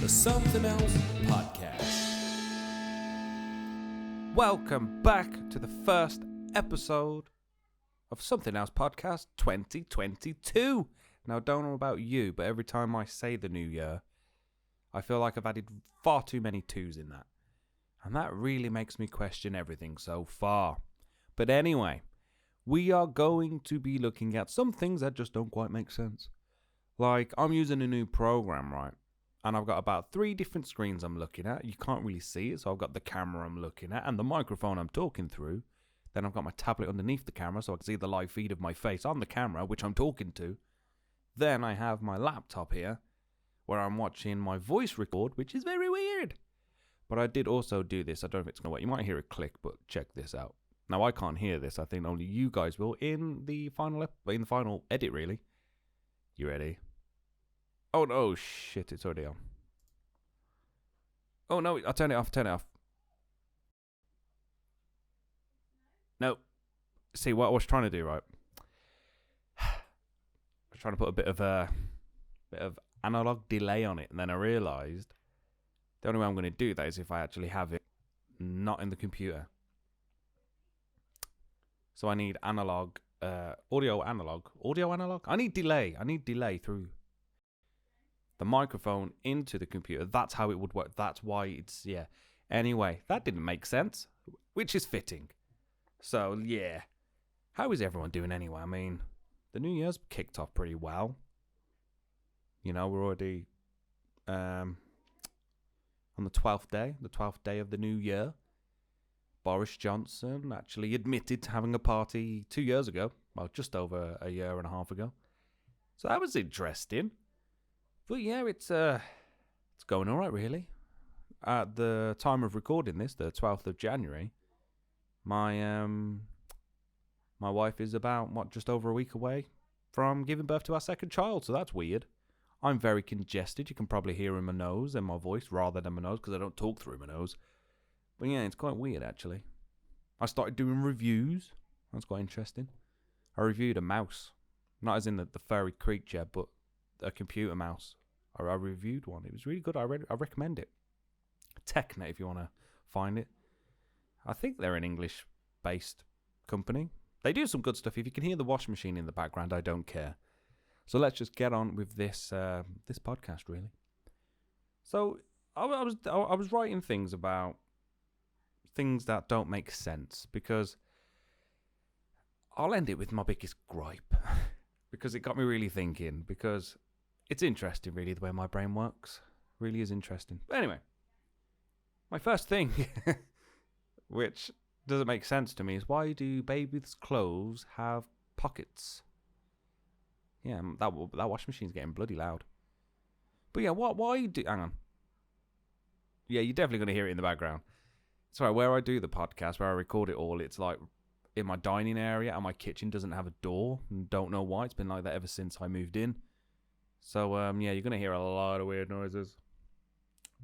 the Something Else Podcast. Welcome back to the first episode of Something Else Podcast 2022. Now, I don't know about you, but every time I say the new year, I feel like I've added far too many twos in that. And that really makes me question everything so far. But anyway, we are going to be looking at some things that just don't quite make sense. Like, I'm using a new program, right? And I've got about 3 different screens I'm looking at. You can't really see it, so I've got the camera I'm looking at and the microphone I'm talking through. Then I've got my tablet underneath the camera so I can see the live feed of my face on the camera, which I'm talking to. Then I have my laptop here, where I'm watching my voice record, which is very weird. But I did also do this. I don't know if it's going to work. You might hear a click, but check this out. Now, I can't hear this. I think only you guys will in the final edit, really. You ready? Oh, no, shit, it's already on. Oh, no, I'll turn it off. No. See, what I was trying to do, right? I was trying to put a bit of analog delay on it, and then I realised the only way I'm going to do that is if I actually have it not in the computer. So I need analog, audio analog. I need delay through the microphone into the computer. That's how it would work. That's why it's, yeah. Anyway, that didn't make sense, which is fitting. So, yeah. How is everyone doing anyway? I mean, the New Year's kicked off pretty well. You know, we're already on the 12th day of the new year. Boris Johnson actually admitted to having a party 2 years ago. Well, just over a year and a half ago. So that was interesting. But yeah, it's going all right, really. At the time of recording this, the 12th of January, my wife is about, just over a week away from giving birth to our second child. So that's weird. I'm very congested. You can probably hear in my nose and my voice rather than my nose because I don't talk through my nose. But yeah, it's quite weird, actually. I started doing reviews. That's quite interesting. I reviewed a mouse. Not as in the furry creature, but a computer mouse. I reviewed one. It was really good. I recommend it. TechNet, if you want to find it. I think they're an English-based company. They do some good stuff. If you can hear the washing machine in the background, I don't care. So let's just get on with this podcast, really. So I was writing things about things that don't make sense, because I'll end it with my biggest gripe, because it got me really thinking, because it's interesting, really, the way my brain works. Really is interesting. But anyway, my first thing, which doesn't make sense to me, is why do babies' clothes have pockets? Yeah, that washing machine's getting bloody loud. But yeah, why do... Hang on. Yeah, you're definitely going to hear it in the background. Sorry, where I do the podcast, where I record it all, it's like in my dining area, and my kitchen doesn't have a door. And don't know why. It's been like that ever since I moved in. So, yeah, you're going to hear a lot of weird noises.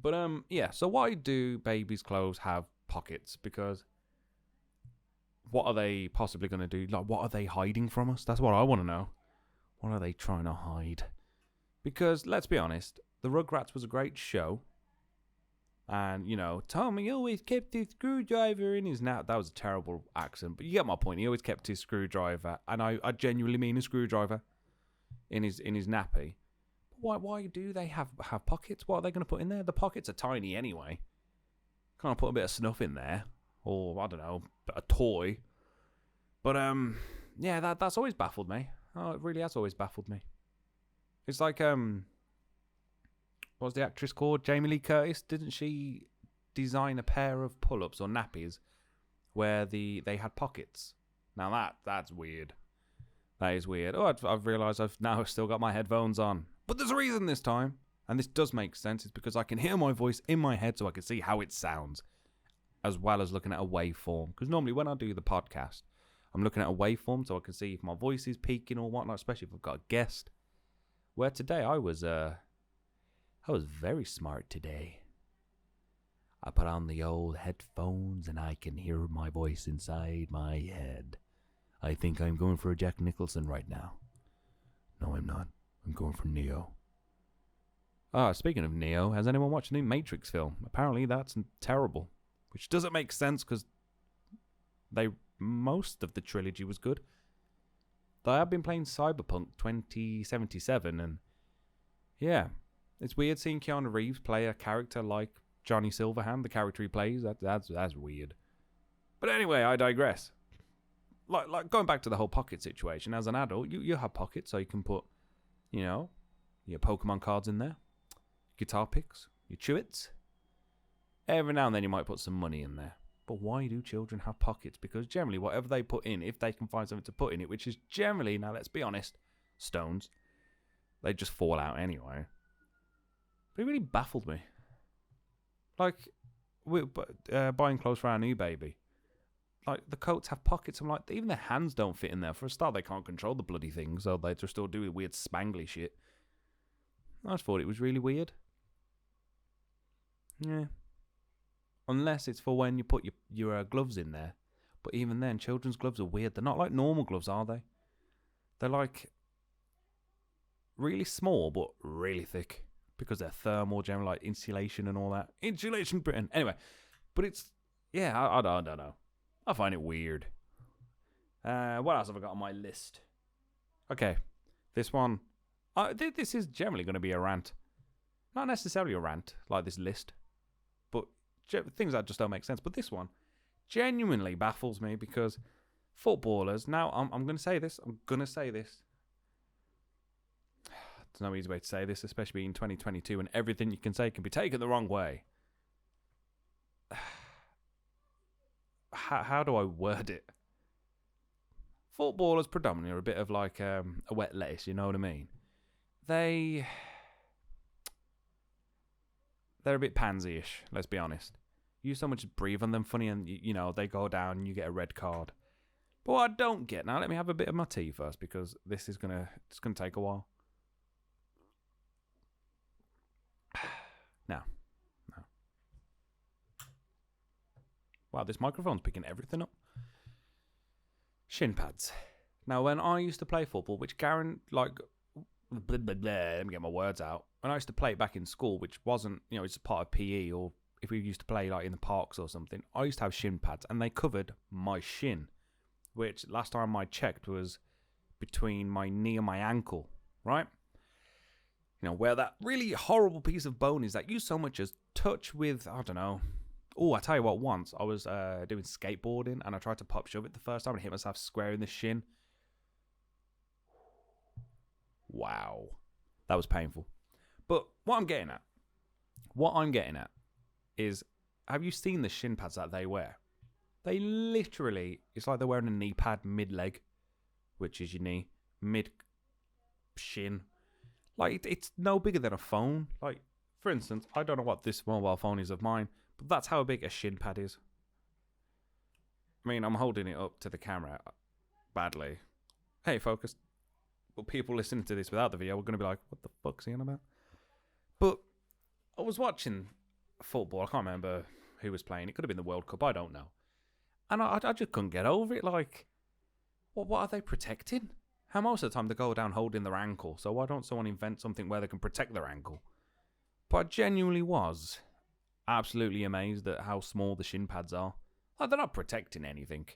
But, yeah, so why do babies' clothes have pockets? Because what are they possibly going to do? Like, what are they hiding from us? That's what I want to know. What are they trying to hide? Because, let's be honest, the Rugrats was a great show. And, you know, Tommy always kept his screwdriver in his nap. That was a terrible accent, but you get my point. He always kept his screwdriver, and I genuinely mean a screwdriver, in his nappy. Why do they have pockets? What are they going to put in there? The pockets are tiny anyway. Can't put a bit of snuff in there, or I don't know, a toy. But yeah, that's always baffled me. Oh, it really has always baffled me. It's like what's the actress called? Jamie Lee Curtis. Didn't she design a pair of pull-ups or nappies where they had pockets? Now that's weird. That is weird. Oh, I've realised I've now still got my headphones on. But there's a reason this time. And this does make sense. It's because I can hear my voice in my head so I can see how it sounds. As well as looking at a waveform. Because normally when I do the podcast, I'm looking at a waveform so I can see if my voice is peaking or whatnot. Especially if I've got a guest. Where today I was very smart today. I put on the old headphones and I can hear my voice inside my head. I think I'm going for a Jack Nicholson right now. No, I'm not. I'm going for Neo. Speaking of Neo, has anyone watched the new Matrix film? Apparently that's terrible, which doesn't make sense because most of the trilogy was good. Though I have been playing Cyberpunk 2077, and yeah, it's weird seeing Keanu Reeves play a character like Johnny Silverhand, the character he plays. That's weird. But anyway, I digress. Like going back to the whole pocket situation. As an adult, you have pockets, so you can put, your Pokemon cards in there, guitar picks, your Chewits. Every now and then you might put some money in there. But why do children have pockets? Because generally, whatever they put in, if they can find something to put in it, which is generally, now let's be honest, stones, they just fall out anyway. But it really baffled me. Like, we're buying clothes for our new baby. Like, the coats have pockets. I'm like, even their hands don't fit in there. For a start, they can't control the bloody thing, so they just still do weird spangly shit. I just thought it was really weird. Yeah. Unless it's for when you put your gloves in there. But even then, children's gloves are weird. They're not like normal gloves, are they? They're like really small, but really thick. Because they're thermal, generally like insulation and all that. Insulation Britain. Anyway, but it's, yeah, I don't know. I find it weird. What else have I got on my list? Okay, this one. This is generally going to be a rant. Not necessarily a rant, like this list. But things that just don't make sense. But this one genuinely baffles me because footballers, now I'm going to say this. There's no easy way to say this, especially in 2022, and everything you can say can be taken the wrong way. How do I word it? Footballers predominantly are a bit of like a wet lettuce, you know what I mean? They're a bit pansy-ish, let's be honest. You so much breathe on them funny and, they go down and you get a red card. But what I don't get, now let me have a bit of my tea first because this is gonna take a while. No. Wow, this microphone's picking everything up. Shin pads. Now, when I used to play football, which let me get my words out. When I used to play it back in school, which wasn't, it's part of PE, or if we used to play like in the parks or something, I used to have shin pads, and they covered my shin, which last time I checked was between my knee and my ankle, right? Where that really horrible piece of bone is that you so much as touch with, I don't know. Oh, I tell you what, once I was doing skateboarding and I tried to pop shove it the first time and hit myself square in the shin. Wow. That was painful. But what I'm getting at is, have you seen the shin pads that they wear? They literally, it's like they're wearing a knee pad mid-leg, which is your knee, mid-shin. Like, it's no bigger than a phone. Like, for instance, I don't know what this mobile phone is of mine, but that's how big a shin pad is. I mean, I'm holding it up to the camera badly. Hey, focus. But people listening to this without the video are going to be like, what the fuck's he on about? But I was watching football. I can't remember who was playing. It could have been the World Cup. I don't know. And I just couldn't get over it. Like, what are they protecting? How most of the time they go down holding their ankle. So why don't someone invent something where they can protect their ankle? But I genuinely was absolutely amazed at how small the shin pads are. Like, they're not protecting anything.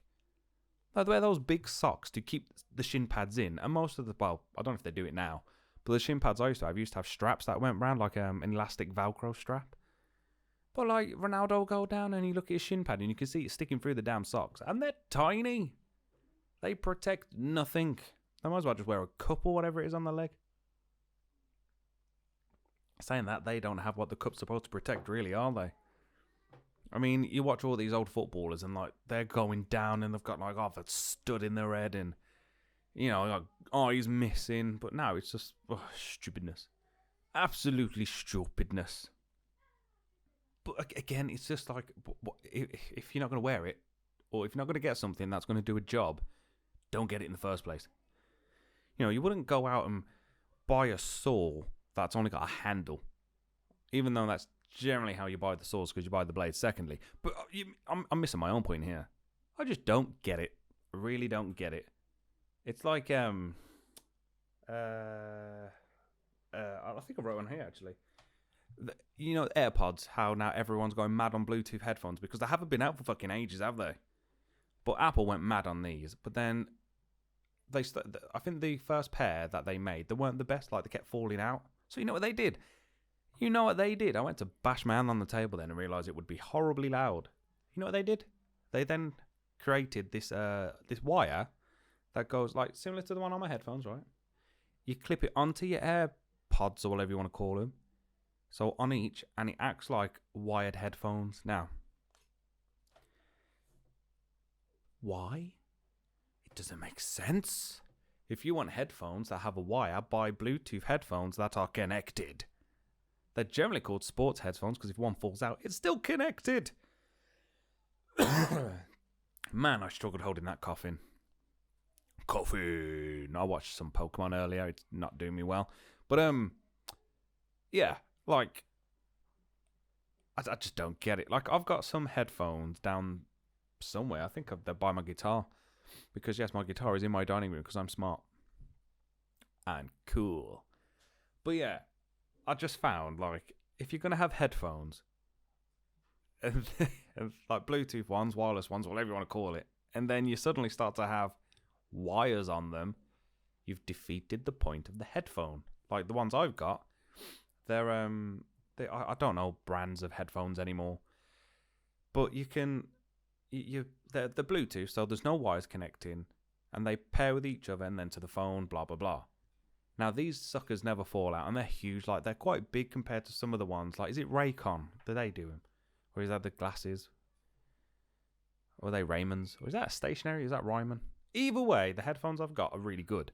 Like, they wear those big socks to keep the shin pads in. And most of I don't know if they do it now, but the shin pads I used to have straps that went round like an elastic Velcro strap. But like, Ronaldo will go down and you look at his shin pad and you can see it sticking through the damn socks. And they're tiny. They protect nothing. I might as well just wear a cup or whatever it is on the leg. Saying that, they don't have what the cup's supposed to protect, really, are they? I mean, you watch all these old footballers and, like, they're going down and they've got, like, a stud in their head and, like, eyes missing. But no, it's just stupidness. Absolutely stupidness. But, again, it's just like, if you're not going to wear it, or if you're not going to get something that's going to do a job, don't get it in the first place. You wouldn't go out and buy a saw that's only got a handle, even though that's generally how you buy the saws, because you buy the blade secondly. But I'm missing my own point here. I just don't get it. I really don't get it. It's like I think I wrote on here actually. You know, AirPods, how now everyone's going mad on Bluetooth headphones because they haven't been out for fucking ages, have they? But Apple went mad on these. But then I think the first pair that they made, they weren't the best. Like, they kept falling out. So you know what they did? I went to bash my hand on the table then and realised it would be horribly loud. You know what they did? They then created this wire that goes like similar to the one on my headphones, right? You clip it onto your AirPods or whatever you want to call them. So on each, and it acts like wired headphones. Now, why? It doesn't make sense. If you want headphones that have a wire, buy Bluetooth headphones that are connected. They're generally called sports headphones because if one falls out, it's still connected. Man, I struggled holding that coffin. I watched some Pokemon earlier. It's not doing me well. But, yeah, like, I just don't get it. Like, I've got some headphones down somewhere. I think they're by my guitar. Because, yes, my guitar is in my dining room because I'm smart. And cool. But, yeah, I just found, like, if you're going to have headphones, and like Bluetooth ones, wireless ones, whatever you want to call it, and then you suddenly start to have wires on them, you've defeated the point of the headphone. Like the ones I've got, they're I don't know brands of headphones anymore, but they're Bluetooth, so there's no wires connecting, and they pair with each other and then to the phone, blah blah blah. Now these suckers never fall out, and they're huge. Like they're quite big compared to some of the ones. Like, is it Raycon that they do them, or is that the glasses? Or are they Raymond's? Or is that stationary? Is that Ryman? Either way, the headphones I've got are really good.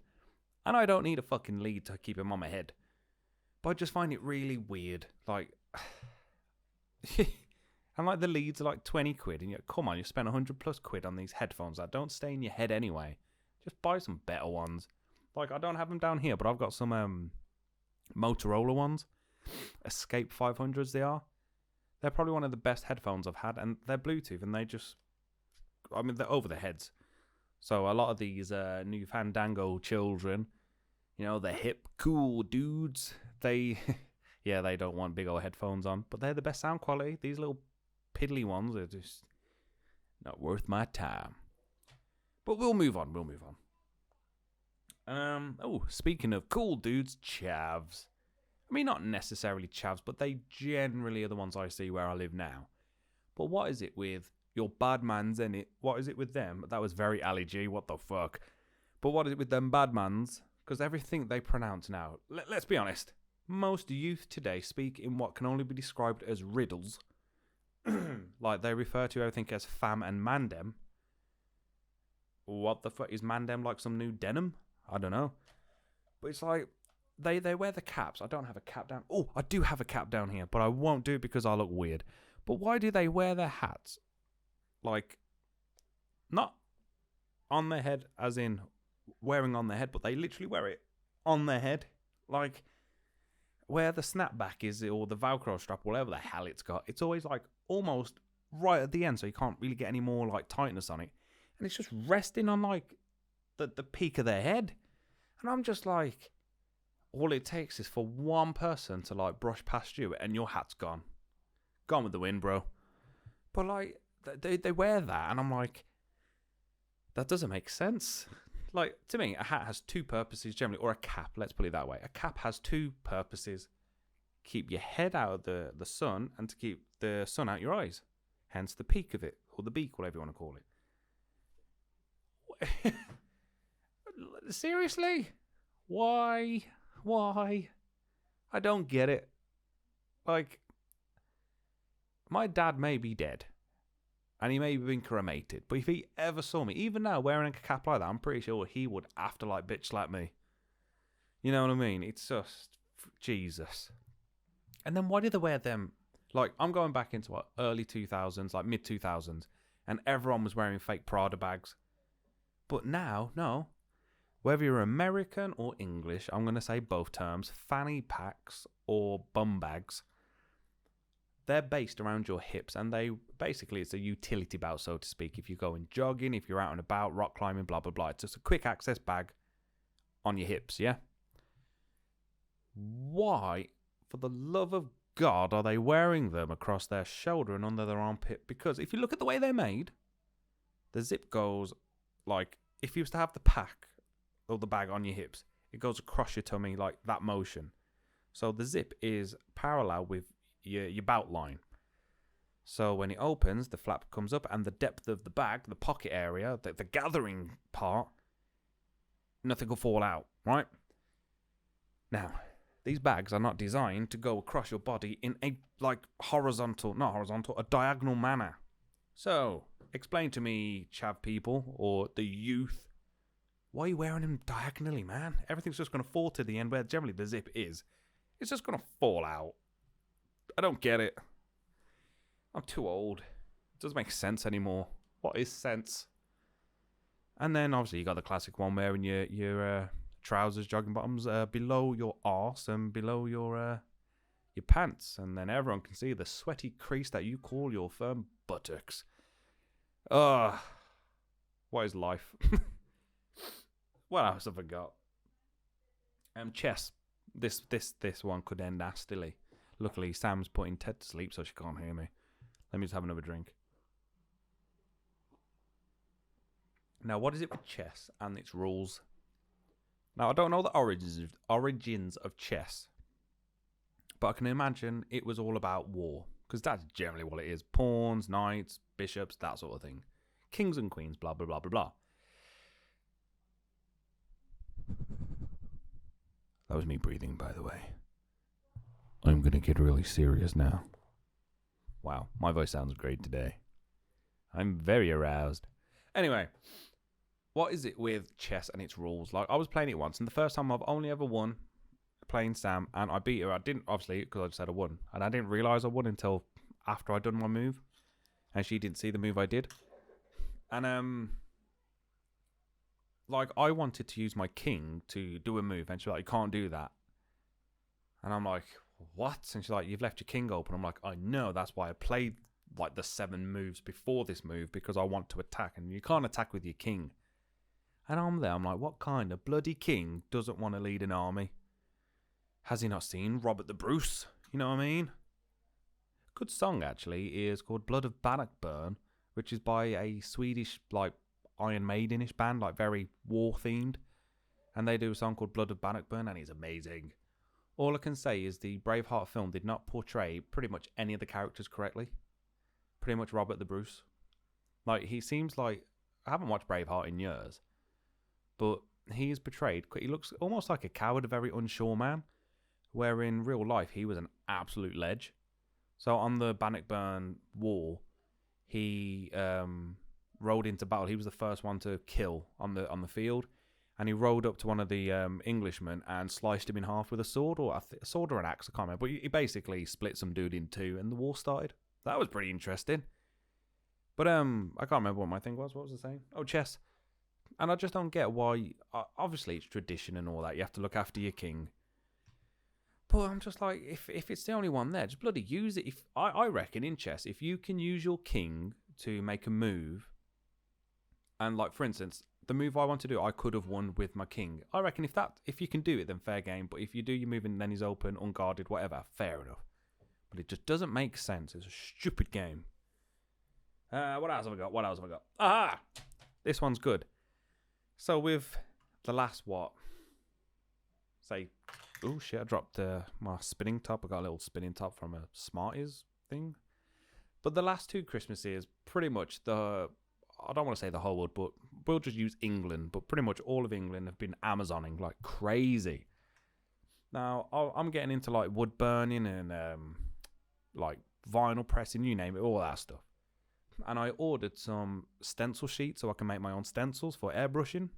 And I don't need a fucking lead to keep them on my head. But I just find it really weird. Like, and like the leads are like 20 quid. And come on, you spent 100 plus quid on these headphones that don't stay in your head anyway. Just buy some better ones. Like, I don't have them down here, but I've got some Motorola ones. Escape 500s they are. They're probably one of the best headphones I've had. And they're Bluetooth and they're over the heads. So a lot of these new Fandango children, you know, the hip, cool dudes, they don't want big old headphones on. But they're the best sound quality. These little piddly ones are just not worth my time. But we'll move on. Speaking of cool dudes, Chavs. I mean, not necessarily Chavs, but they generally are the ones I see where I live now. But what is it with your bad mans in it? What is it with them? That was very Ali G. What the fuck? But what is it with them bad mans? Because everything they pronounce now, let's be honest, most youth today speak in what can only be described as riddles. Like they refer to everything as fam and mandem. What the fuck is mandem? Like some new denim? I don't know. But it's like they wear the caps. I don't have a cap down. Oh, I do have a cap down here, but I won't do it because I look weird. But why do they wear their hats? Like, not on their head as in wearing on their head, but they literally wear it on their head. Like, where the snapback is or the Velcro strap, whatever the hell it's got, it's always like almost right at the end, so you can't really get any more like tightness on it. And it's just resting on like the peak of their head. And I'm just like, all it takes is for one person to like brush past you and your hat's gone. Gone with the wind, bro. But like, they wear that and I'm like, that doesn't make sense. Like, to me, a hat has two purposes generally, or a cap, let's put it that way. A cap has two purposes. Keep your head out of the sun and to keep the sun out your eyes. Hence the peak of it, or the beak, whatever you want to call it. Seriously? Why? I don't get it. Like, my dad may be dead. And he may have been cremated. But if he ever saw me, even now, wearing a cap like that, I'm pretty sure he would afterlife bitch slap me. You know what I mean? It's just, Jesus. And then why do they wear them? Like, I'm going back into what, early 2000s, like mid 2000s. And everyone was wearing fake Prada bags. But now, no. Whether you're American or English, I'm going to say both terms, fanny packs or bum bags. They're based around your hips, and it's a utility belt, so to speak. If you're going jogging, if you're out and about, rock climbing, blah, blah, blah. It's just a quick access bag on your hips, yeah? Why, for the love of God are they wearing them across their shoulder and under their armpit? Because if you look at the way they're made, the zip goes like, if you was to have the pack or the bag on your hips, it goes across your tummy like that motion. So the zip is parallel with your belt line. So when it opens, the flap comes up, and the depth of the bag, the pocket area, the gathering part, nothing will fall out, right? Now, these bags are not designed to go across your body in a, like, a diagonal manner. So, explain to me, chav people, or the youth, why are you wearing them diagonally, man? Everything's just going to fall to the end where generally the zip is. It's just going to fall out. I don't get it. I'm too old. It doesn't make sense anymore. What is sense? And then obviously you got the classic one wearing your trousers, jogging bottoms below your arse and below your pants, and then everyone can see the sweaty crease that you call your firm buttocks. What is life? What else have I got? Chess. This one could end nastily. Luckily, Sam's putting Ted to sleep, so she can't hear me. Let me just have another drink. Now, what is it with chess and its rules? Now, I don't know the origins of chess, but I can imagine it was all about war, because that's generally what it is. Pawns, knights, bishops, that sort of thing. Kings and queens, blah, blah, blah, blah, blah. That was me breathing, by the way. I'm going to get really serious now. Wow, my voice sounds great today. I'm very aroused. Anyway, what is it with chess and its rules? Like, I was playing it once, and the first time I've only ever won playing Sam, and I beat her. I didn't, obviously, because I just said I won. And I didn't realise I won until after I'd done my move. And she didn't see the move I did. And, like, I wanted to use my king to do a move, and she's like, you can't do that. And I'm like, what? And she's like, you've left your king open. I'm like, I know, that's why I played like the 7 moves before this move, because I want to attack, and you can't attack with your king. And I'm there, I'm like, what kind of bloody king doesn't want to lead an army? Has he not seen Robert the Bruce? You know what I mean? Good song, actually, is called Blood of Bannockburn, which is by a Swedish, like, Iron Maidenish band, like very war-themed. And they do a song called Blood of Bannockburn, and it's amazing. All I can say is the Braveheart film did not portray pretty much any of the characters correctly. Pretty much Robert the Bruce. Like, he seems like... I haven't watched Braveheart in years. But he is portrayed... He looks almost like a coward, a very unsure man. Where in real life, he was an absolute ledge. So on the Bannockburn War, he rode into battle. He was the first one to kill on the field. And he rode up to one of the Englishmen and sliced him in half with a sword, or a sword or an axe, I can't remember. But he basically split some dude in two, and the war started. That was pretty interesting. But I can't remember what my thing was. What was I saying? Oh, chess. And I just don't get why. Obviously, it's tradition and all that. You have to look after your king. But I'm just like, if it's the only one there, just bloody use it. If I reckon in chess, if you can use your king to make a move, and like for instance, the move I want to do, I could have won with my king. I reckon if you can do it, then fair game. But if you do your move and then he's open, unguarded, whatever, fair enough. But it just doesn't make sense. It's a stupid game. What else have I got? Aha! This one's good. So with the last oh shit, I dropped my spinning top. I got a little spinning top from a Smarties thing. But the last 2 Christmases, pretty much I don't want to say the whole world, but we'll just use England. But pretty much all of England have been Amazoning like crazy. Now, I'm getting into like wood burning and like vinyl pressing, you name it, all that stuff. And I ordered some stencil sheets so I can make my own stencils for airbrushing.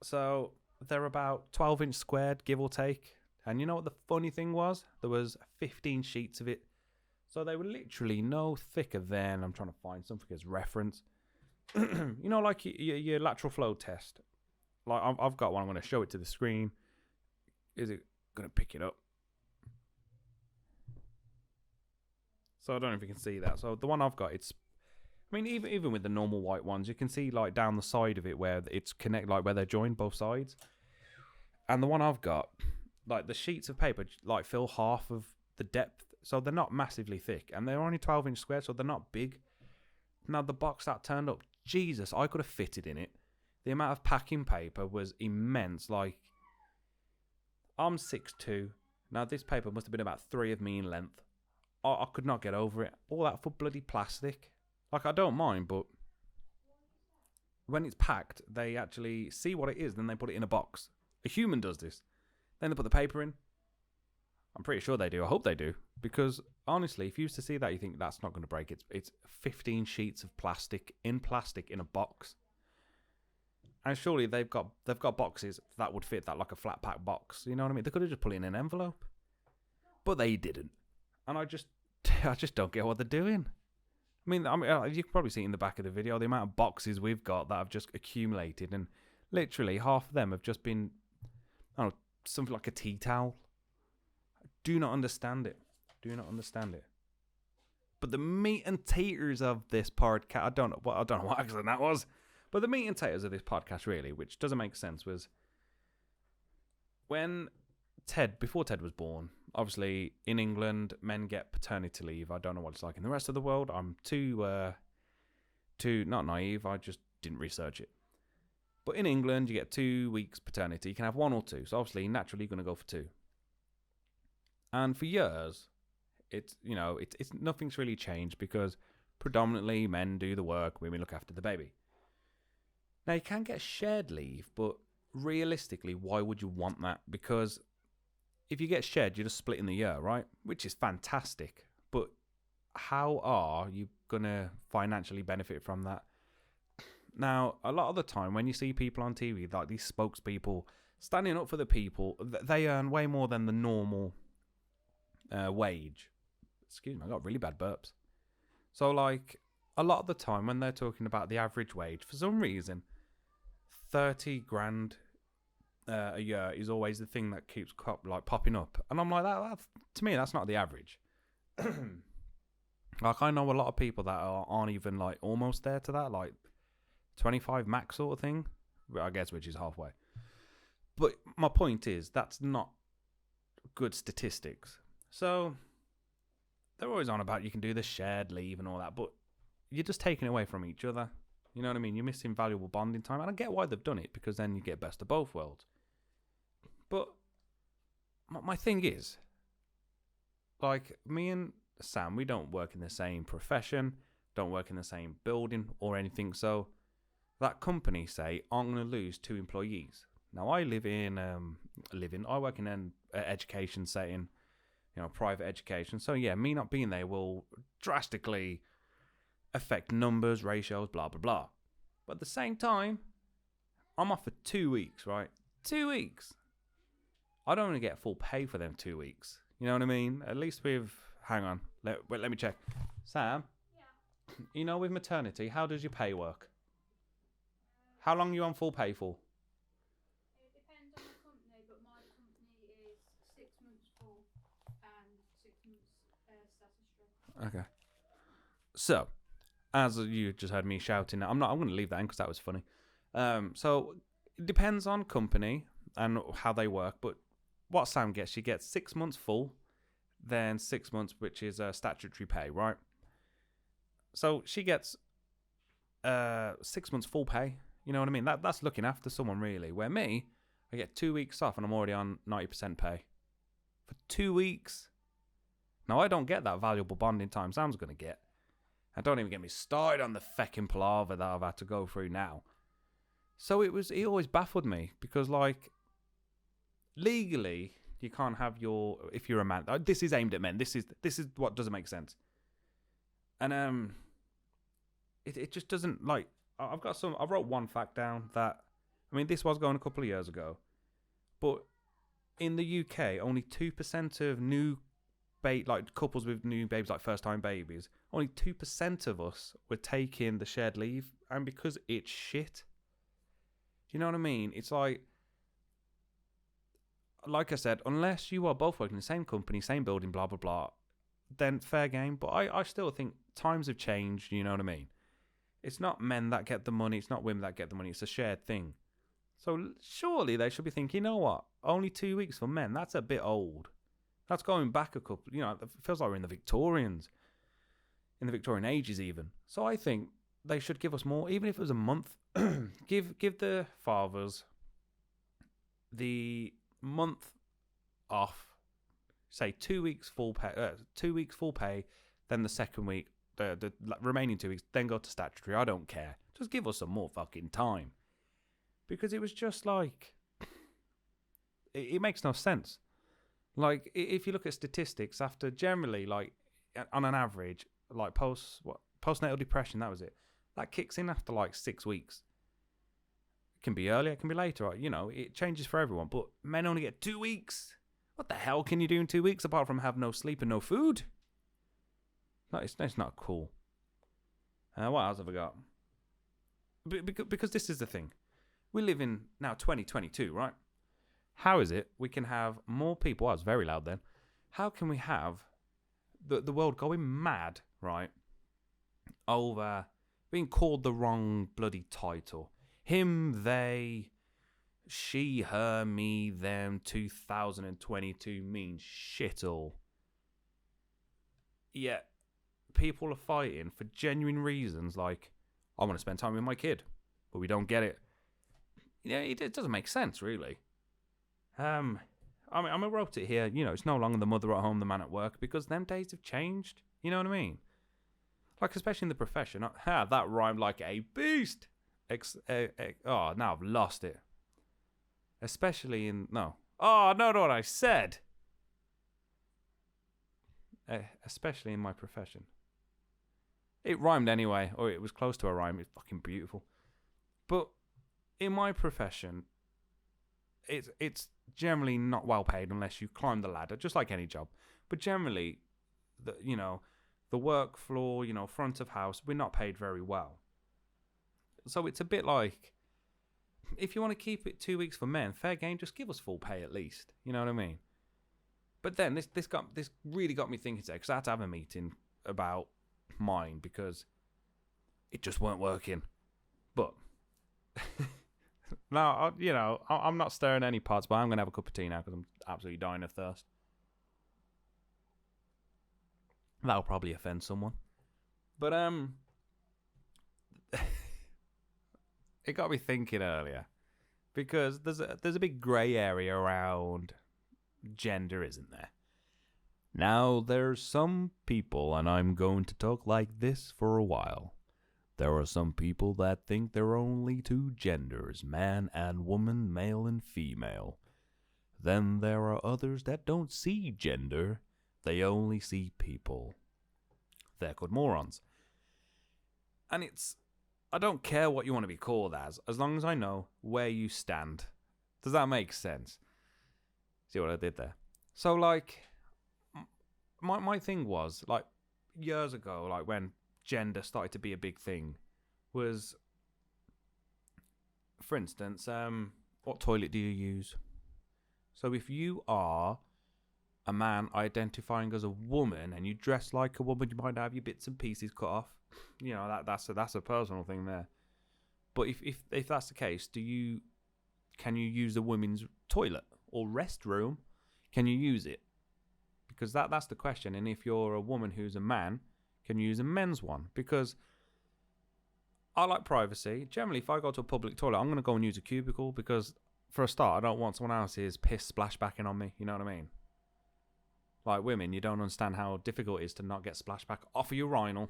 So they're about 12-inch squared, give or take. And you know what the funny thing was? There was 15 sheets of it. So they were literally no thicker than... I'm trying to find something as reference. You know, like your lateral flow test. Like, I've got one. I'm going to show it to the screen. Is it going to pick it up? So I don't know if you can see that. So the one I've got, it's... I mean, even with the normal white ones, you can see, like, down the side of it where it's connected, like, where they're joined, both sides. And the one I've got like the sheets of paper like fill half of the depth, so they're not massively thick, and they're only 12-inch square, so they're not big. Now the box that turned up, Jesus, I could have fitted in it. The amount of packing paper was immense. Like, I'm 6'2". Now this paper must have been about 3 of me in length. I could not get over it. All that for bloody plastic. Like, I don't mind, but when it's packed, they actually see what it is, then they put it in a box. A human does this. Then they put the paper in. I'm pretty sure they do. I hope they do. Because, honestly, if you used to see that, you think that's not going to break. It's 15 sheets of plastic in a box. And surely they've got boxes that would fit that, like a flat pack box. You know what I mean? They could have just put it in an envelope. But they didn't. And I just don't get what they're doing. I mean, you can probably see in the back of the video the amount of boxes we've got that have just accumulated, and literally half of them have just been, I don't know, something like a tea towel. I do not understand it. But the meat and taters of this podcast, I don't know what accent that was, but the meat and taters of this podcast, really, which doesn't make sense, was when before Ted was born. Obviously, in England, men get paternity leave. I don't know what it's like in the rest of the world. I'm too not naive. I just didn't research it. But in England, you get 2 weeks paternity. You can have 1 or 2. So obviously, naturally, you're going to go for 2. And for years, it's nothing's really changed because predominantly men do the work, women look after the baby. Now, you can get shared leave, but realistically, why would you want that? Because if you get shared, you're just splitting the year, right? Which is fantastic. But how are you going to financially benefit from that? Now, a lot of the time when you see people on TV, like these spokespeople standing up for the people, they earn way more than the normal wage. Excuse me, I got really bad burps. So, like, a lot of the time when they're talking about the average wage, for some reason, 30 grand a year is always the thing that keeps popping up, and I'm like, that to me, that's not the average. Like, I know a lot of people that aren't even like almost there to that, like 25 max sort of thing, I guess, which is halfway. But my point is, that's not good statistics. So they're always on about you can do the shared leave and all that, but you're just taking away from each other. You know what I mean? You're missing valuable bonding time, and I get why they've done it, because then you get best of both worlds. But my thing is, like, me and Sam, we don't work in the same profession, don't work in the same building or anything, so that company say, I'm going to lose 2 employees. Now, I I work in an education setting, private education, so yeah, me not being there will drastically affect numbers, ratios, blah, blah, blah. But at the same time, I'm off for 2 weeks, right? 2 weeks. I don't want to get full pay for them 2 weeks. You know what I mean? At least hang on, let me check. Sam? Yeah. With maternity, how does your pay work? How long are you on full pay for? It depends on the company, but my company is 6 months full and 6 months statutory. Okay. So, as you just heard me shouting, I'm going to leave that in because that was funny. So it depends on company and how they work, but what Sam gets, she gets 6 months full, then 6 months, which is statutory pay, right? So she gets 6 months full pay. You know what I mean? That's looking after someone, really. Where me, I get 2 weeks off and I'm already on 90% pay for 2 weeks. Now, I don't get that valuable bonding time Sam's going to get. And don't even get me started on the feckin' palaver that I've had to go through now. So it always baffled me because, like, legally, you can't have if you're a man. This is aimed at men. This is what doesn't make sense. And it just doesn't, like, I wrote one fact down that, I mean, this was going a couple of years ago, but in the UK, only 2% of new couples with new babies, like first-time babies, only 2% of us were taking the shared leave, and because it's shit. Do you know what I mean? It's like I said, unless you are both working in the same company, same building, blah, blah, blah, then fair game. But I still think times have changed, you know what I mean? It's not men that get the money, it's not women that get the money, it's a shared thing. So surely they should be thinking, you know what? Only 2 weeks for men. That's a bit old. That's going back a couple. It feels like we're in the Victorians, in the Victorian ages even. So I think they should give us more, even if it was a month. give the fathers the month off. Say 2 weeks full pay. 2 weeks full pay. Then the second week, the remaining 2 weeks, then go to statutory. I don't care. Just give us some more fucking time. Because it was just like, it makes no sense. Like, if you look at statistics, after generally, like, on an average, like postnatal depression, that was it. That kicks in after like 6 weeks. It can be earlier, it can be later. It changes for everyone. But men only get 2 weeks. What the hell can you do in 2 weeks apart from have no sleep and no food? No, it's not cool. What else have I got? Because this is the thing. We live in now 2022, right? How is it we can have more people? I was very loud then. How can we have the world going mad, right? Over being called the wrong bloody title. Him, they, she, her, me, them, 2022 means shit all. Yet, people are fighting for genuine reasons like, I want to spend time with my kid, but we don't get it. It doesn't make sense, really. I wrote it here, it's no longer the mother at home, the man at work, because them days have changed. You know what I mean? Like, especially in the profession. That rhymed like a beast. Now I've lost it. Especially in... No. Oh, no, what I said. Especially in my profession. It rhymed anyway, or it was close to a rhyme. It's fucking beautiful. But in my profession, it's generally not well paid unless you climb the ladder, just like any job. But generally, the work floor, front of house, we're not paid very well. So it's a bit like, if you want to keep it 2 weeks for men, fair game, just give us full pay at least. You know what I mean? But then this really got me thinking today, because I had to have a meeting about mine because it just weren't working. But now, I'm not stirring any pots, but I'm going to have a cup of tea now because I'm absolutely dying of thirst. That'll probably offend someone. But, it got me thinking earlier because there's a big grey area around gender, isn't there? Now, there's some people, and I'm going to talk like this for a while. There are some people that think there are only two genders, man and woman, male and female. Then there are others that don't see gender, they only see people. They're called morons. And I don't care what you want to be called as long as I know where you stand. Does that make sense? See what I did there? So, like, my thing was, like, years ago, like, when gender started to be a big thing, was, for instance, what toilet do you use? So if you are a man identifying as a woman and you dress like a woman, you might have your bits and pieces cut off. That's a personal thing there. But if that's the case, can you use the women's toilet or restroom? Can you use it? Because that's the question. And if you're a woman who's a man, can you use a men's one? Because I like privacy. Generally, if I go to a public toilet, I'm going to go and use a cubicle because, for a start, I don't want someone else's piss splashbacking on me. You know what I mean? Like women, you don't understand how difficult it is to not get splashback off of your urinal.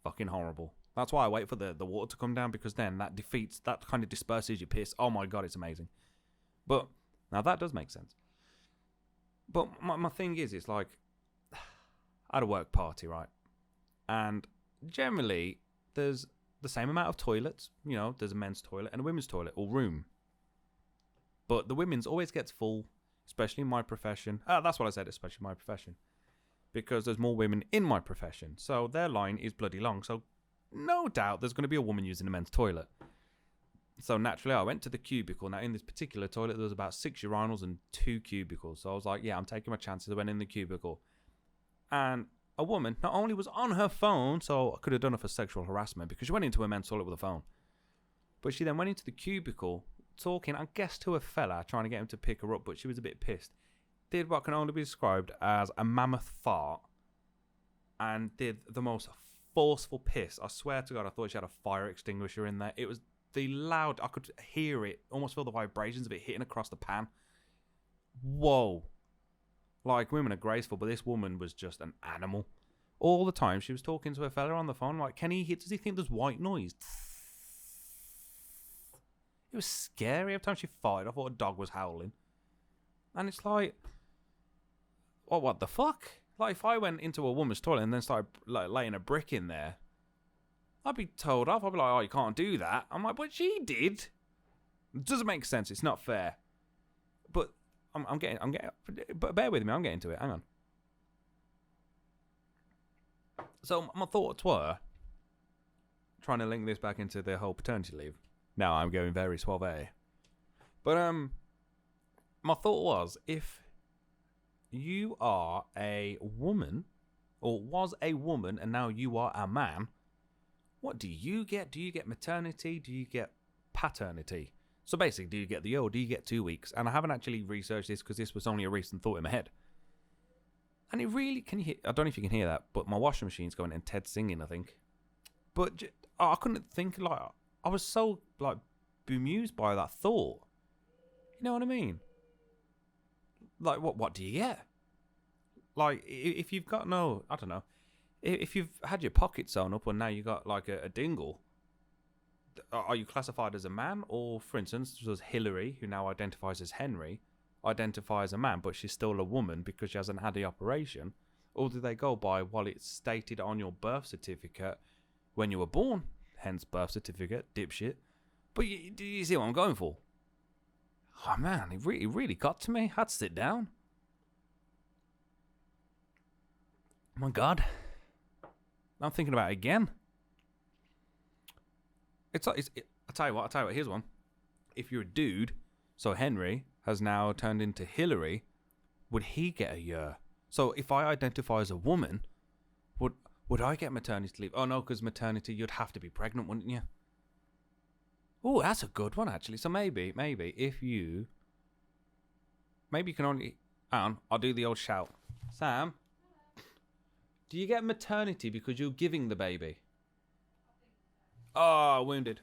Fucking horrible. That's why I wait for the water to come down, because then that kind of disperses your piss. Oh my God, it's amazing. But now that does make sense. But my thing is, it's like, I had a work party, right? And generally, there's the same amount of toilets. There's a men's toilet and a women's toilet, or room. But the women's always gets full, especially in my profession. That's what I said, especially in my profession. Because there's more women in my profession. So their line is bloody long. So no doubt there's going to be a woman using the men's toilet. So naturally, I went to the cubicle. Now, in this particular toilet, there was about 6 urinals and 2 cubicles. So I was like, yeah, I'm taking my chances. I went in the cubicle. And a woman not only was on her phone, so I could have done her for sexual harassment because she went into a men's toilet with a phone. But she then went into the cubicle talking, I guess, to a fella, trying to get him to pick her up, but she was a bit pissed. Did what can only be described as a mammoth fart, and did the most forceful piss. I swear to God, I thought she had a fire extinguisher in there. It was the loud, I could hear it, almost feel the vibrations of it hitting across the pan. Whoa. Like, women are graceful, but this woman was just an animal. All the time, she was talking to her fella on the phone, like, does he think there's white noise? It was scary. Every time she farted, I thought a dog was howling. And it's like, what the fuck? Like, if I went into a woman's toilet and then started like laying a brick in there, I'd be told off. I'd be like, oh, you can't do that. I'm like, but she did. It doesn't make sense. It's not fair. But I'm getting, but bear with me. I'm getting to it. Hang on. So my thoughts were, trying to link this back into the whole paternity leave. Now I'm going very suave. But my thought was, if you are a woman, or was a woman, and now you are a man, what do you get? Do you get maternity? Do you get paternity? So basically, do you get do you get 2 weeks? And I haven't actually researched this because this was only a recent thought in my head. And it really, can you hear, I don't know if you can hear that, but my washing machine's going and Ted's singing, I think. But I couldn't think, like, I was so, like, bemused by that thought. You know what I mean? Like, what do you get? Like, if you've got no, I don't know, if you've had your pocket sewn up and now you got, like, a dingle, are you classified as a man? Or, for instance, there's Hillary, who now identifies as Henry, identify as a man, but she's still a woman because she hasn't had the operation? Or do they go by what it's stated on your birth certificate when you were born? Hence birth certificate, dipshit. But do you see what I'm going for? Oh man, it really got to me. I had to sit down. Oh my God. I'm thinking about it again. I'll tell you what, here's one. If you're a dude, so Henry has now turned into Hillary, would he get a year? So if I identify as a woman, would I get maternity leave? Oh no, because maternity, you'd have to be pregnant, wouldn't you? Oh, that's a good one, actually. So maybe if you... Maybe you can only... Hang on, I'll do the old shout. Sam, do you get maternity because you're giving the baby? Oh, wounded.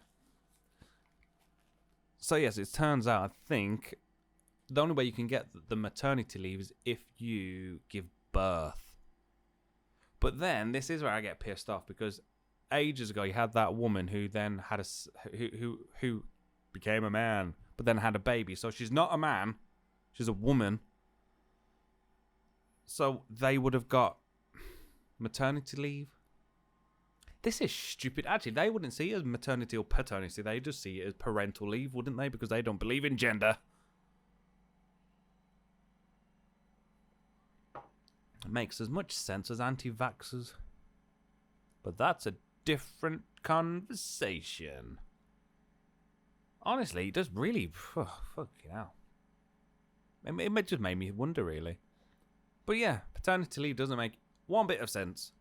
So yes, it turns out, I think, the only way you can get the maternity leave is if you give birth. But then, this is where I get pissed off, because ages ago you had that woman who then had who became a man, but then had a baby. So she's not a man, she's a woman. So they would have got maternity leave. This is stupid. Actually, they wouldn't see it as maternity or paternity. They just see it as parental leave, wouldn't they? Because they don't believe in gender. It makes as much sense as anti-vaxxers. But that's a different conversation. Honestly, it does really... fucking hell. It just made me wonder, really. But yeah, paternity leave doesn't make one bit of sense.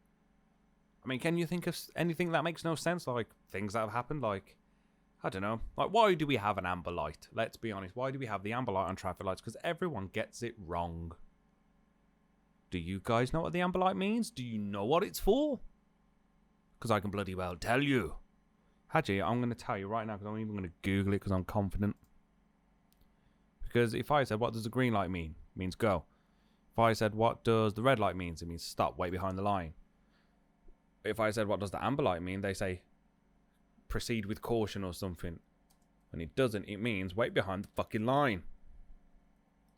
I mean, can you think of anything that makes no sense? Like, things that have happened? Like, I don't know. Like, why do we have an amber light? Let's be honest. Why do we have the amber light on traffic lights? Because everyone gets it wrong. Do you guys know what the amber light means? Do you know what it's for? Because I can bloody well tell you. Actually, I'm going to tell you right now, because I'm even going to Google it because I'm confident. Because if I said, what does the green light mean? It means go. If I said, what does the red light mean? It means stop, wait behind the line. If I said, what does the amber light mean? They say, proceed with caution or something. When it doesn't, it means wait behind the fucking line.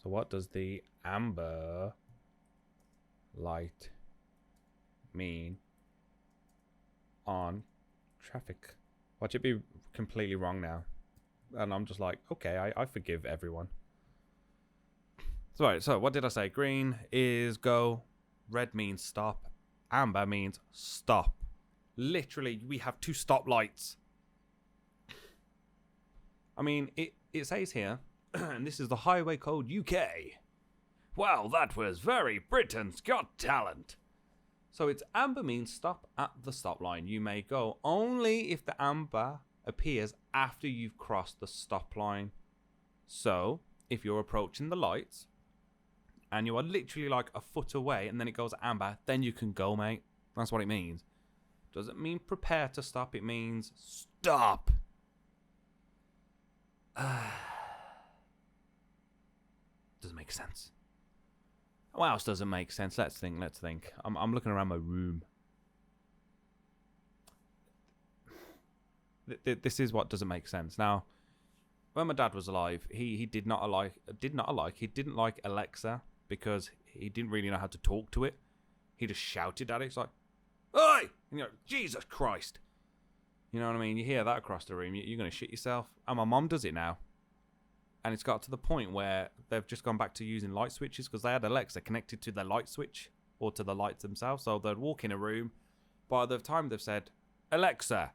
So what does the amber light mean on traffic? Watch it be completely wrong now. And I'm just like, okay, I forgive everyone. So what did I say? Green is go. Red means stop. Amber means stop. Literally, we have 2 stoplights. I mean, it says here, and this is the Highway Code UK. Well, that was very Britain's Got Talent. So it's amber means stop at the stop line. You may go only if the amber appears after you've crossed the stop line. So, if you're approaching the lights and you are literally like a foot away and then it goes amber, then you can go, mate. That's what it means. Doesn't mean prepare to stop. It means stop. Doesn't make sense. What else doesn't make sense? Let's think. I'm looking around my room. This is what doesn't make sense. Now, when my dad was alive, he didn't like Alexa because he didn't really know how to talk to it. He just shouted at it. It's like, "Oi!" And you're like, Jesus Christ. You know what I mean? You hear that across the room, you're going to shit yourself. And my mom does it now. And it's got to the point where they've just gone back to using light switches because they had Alexa connected to their light switch or to the lights themselves. So they'd walk in a room. By the time they've said, Alexa,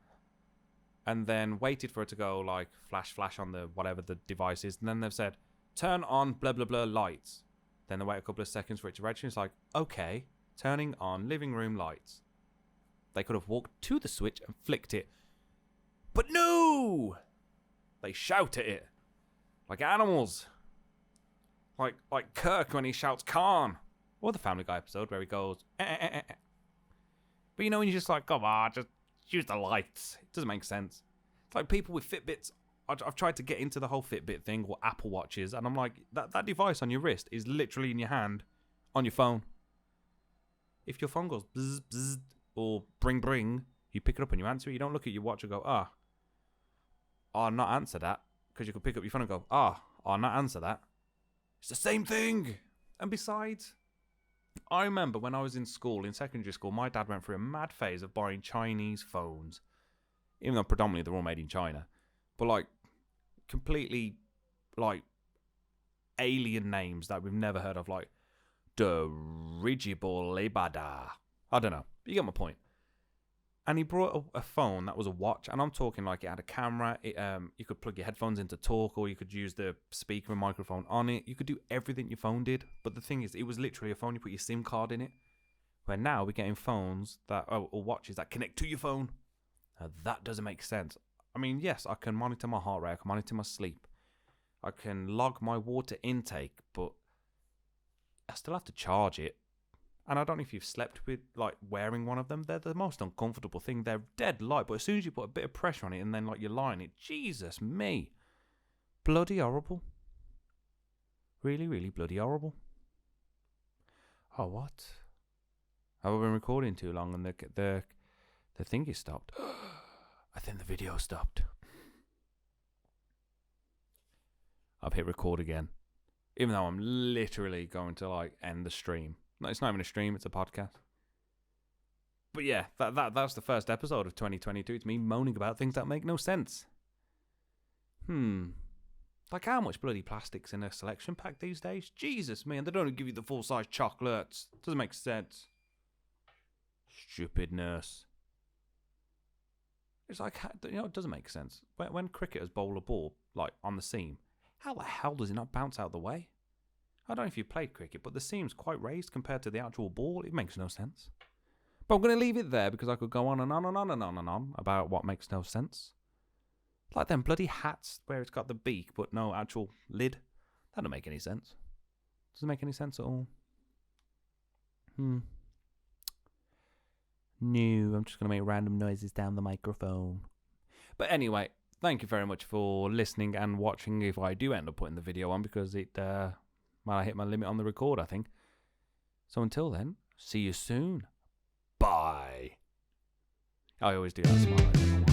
and then waited for it to go like flash on the whatever the device is. And then they've said, turn on blah, blah, blah lights. Then they wait a couple of seconds for it to register. It's like, okay, turning on living room lights. They could have walked to the switch and flicked it. But no! They shout at it. Like animals. Like Kirk when he shouts Khan. Or the Family Guy episode where he goes, eh. But you know when you're just like, come on, just use the lights. It doesn't make sense. It's like people with Fitbits. I've tried to get into the whole Fitbit thing or Apple Watches. And I'm like, that device on your wrist is literally in your hand on your phone. If your phone goes bzz, bzz, or bring, you pick it up and you answer it. You don't look at your watch and go, I'll not answer that. Because you could pick up your phone and go, I'll not answer that. It's the same thing. And besides, I remember when I was in school, in secondary school, my dad went through a mad phase of buying Chinese phones. Even though predominantly they're all made in China. But like, completely, like, alien names that we've never heard of. Like, Dirigible Lebada. I don't know. You get my point. And he brought a phone that was a watch, and I'm talking like it had a camera. You could plug your headphones in to talk, or you could use the speaker and microphone on it. You could do everything your phone did. But the thing is, it was literally a phone. You put your SIM card in it. Where now we're getting phones or watches that connect to your phone. Now, that doesn't make sense. I mean, yes, I can monitor my heart rate. I can monitor my sleep. I can log my water intake, but I still have to charge it. And I don't know if you've slept with, like, wearing one of them. They're the most uncomfortable thing. They're dead light, but as soon as you put a bit of pressure on it and then, like, you're lying it, Jesus me. Bloody horrible. Really, really bloody horrible. Oh, what? Have I been recording too long and the thing is stopped? I think the video stopped. I've hit record again. Even though I'm literally going to, like, end the stream. No, it's not even a stream, it's a podcast. But yeah, that's the first episode of 2022. It's me moaning about things that make no sense. Like how much bloody plastic's in a selection pack these days? Jesus, man, they don't give you the full-size chocolates. Doesn't make sense. Stupid nurse. It's like, you know, it doesn't make sense. When cricketers bowl a ball, like, on the seam, how the hell does it not bounce out of the way? I don't know if you've played cricket, but the seam's quite raised compared to the actual ball. It makes no sense. But I'm going to leave it there because I could go on and on and on and on and on about what makes no sense. Like them bloody hats where it's got the beak but no actual lid. That don't make any sense. Doesn't make any sense at all. No, I'm just going to make random noises down the microphone. But anyway, thank you very much for listening and watching if I do end up putting the video on because it... Well, I hit my limit on the record, I think. So until then, see you soon. Bye. I always do that smile.